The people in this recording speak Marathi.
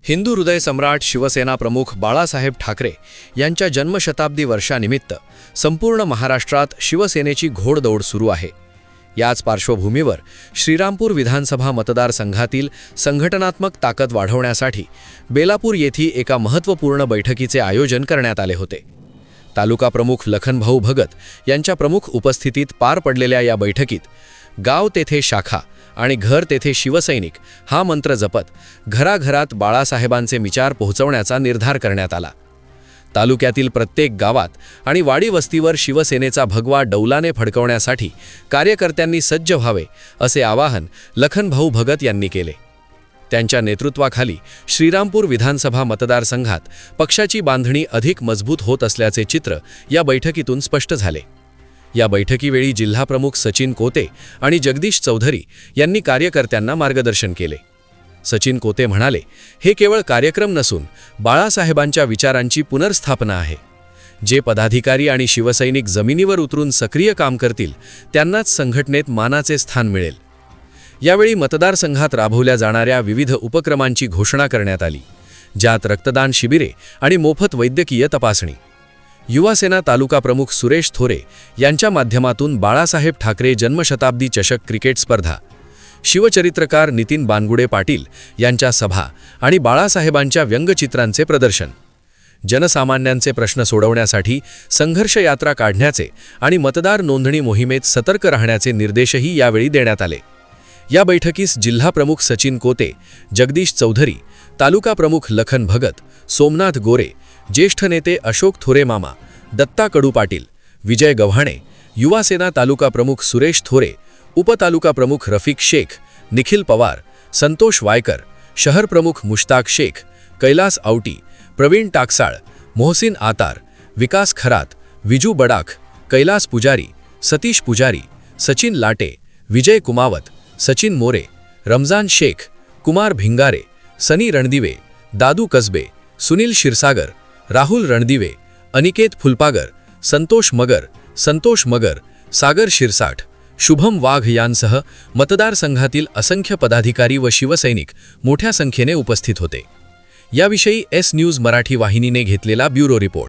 हिंदू हृदय सम्राट शिवसेना प्रमुख बाळासाहेब ठाकरे यांच्या जन्मशताब्दी वर्षानिमित्त संपूर्ण महाराष्ट्रात शिवसेनेची घोडदौड सुरू आहे। याच पार्श्वभूमीवर श्रीरामपूर विधानसभा मतदारसंघातील संघटनात्मक ताकद वाढवण्यासाठी बेलापूर येथे एका महत्त्वपूर्ण बैठकीचे आयोजन करण्यात आले होते। तालुका प्रमुख लखनभाऊ भगत यांच्या प्रमुख उपस्थितीत पार पडलेल्या या बैठकीत गाव तेथे शाखा आणि घर तेथे शिवसैनिक हा मंत्र जपत घराघरात बाळासाहेबांचे विचार पोहोचवण्याचा निर्धार करण्यात आला। तालुक्यातील प्रत्येक गावात आणि वाडी वस्तीवर शिवसेनेचा भगवा डौलाने फडकवण्यासाठी कार्यकर्त्यांनी सज्ज व्हावे असे आवाहन लखनभाऊ भगत यांनी केले। त्यांच्या नेतृत्वाखाली श्रीरामपूर विधानसभा मतदारसंघात पक्षाची बांधणी अधिक मजबूत होत असल्याचे चित्र या बैठकीतून स्पष्ट झाले। या बैठकीवेळी जिल्हाप्रमुख सचिन कोते आणि जगदीश चौधरी यांनी कार्यकर्त्यांना मार्गदर्शन केले। सचिन कोते म्हणाले, हे केवळ कार्यक्रम नसून बाळासाहेबांच्या विचारांची पुनर्स्थापना आहे। जे पदाधिकारी आणि शिवसैनिक जमिनीवर उतरून सक्रिय काम करतील त्यांनाच संघटनेत मानाचे स्थान मिळेल। यावेळी मतदारसंघात राबवल्या जाणाऱ्या विविध उपक्रमांची घोषणा करण्यात आली, ज्यात रक्तदान शिबिरे आणि मोफत वैद्यकीय तपासणी, युवासेना तालुका प्रमुख सुरेश थोरे यांच्या माध्यमातून बाळासाहेब ठाकरे जन्मशताब्दी चषक क्रिकेट स्पर्धा, शिवचरित्रकार नितीन बानगुडे पाटील यांच्या सभा आणि बाळासाहेबांच्या व्यंगचित्रांचे प्रदर्शन, जनसामान्यांचे प्रश्न सोडवण्यासाठी संघर्ष यात्रा काढण्याचे आणि मतदार नोंदणी मोहिमेत सतर्क राहण्याचे निर्देशही यावेळी देण्यात आले। या बैठकीस जिल्हाप्रमुख सचिन कोते, जगदीश चौधरी, तालुका प्रमुख लखन भगत, सोमनाथ गोरे, ज्येष्ठ नेते अशोक थोरे मामा, दत्ता कडू पाटील, विजय गव्हाणे, युवासेना तालुका प्रमुख सुरेश थोरे, उपतालुका प्रमुख रफिक शेख, निखिल पवार, संतोष वायकर, शहर प्रमुख मुश्ताक शेख, कैलास आवटी, प्रवीण टाकसाळ, मोहसिन आतार, विकास खरात, विजू बडाख, कैलास पुजारी, सतीश पुजारी, सचिन लाटे, विजय कुमावत, सचिन मोरे, रमजान शेख, कुमार भिंगारे, सनी रणदिवे, दादू कसबे, सुनील क्षीरसागर, राहुल रणदिवे, अनिकेत फुलपागर, संतोष मगर, सागर शिरसाठ, शुभम वाघ यांसह मतदारसंघातील असंख्य पदाधिकारी व शिवसैनिक मोठ्या संख्येने उपस्थित होते। याविषयी एस न्यूज मराठी वाहिनीने घेतलेला ब्युरो रिपोर्ट।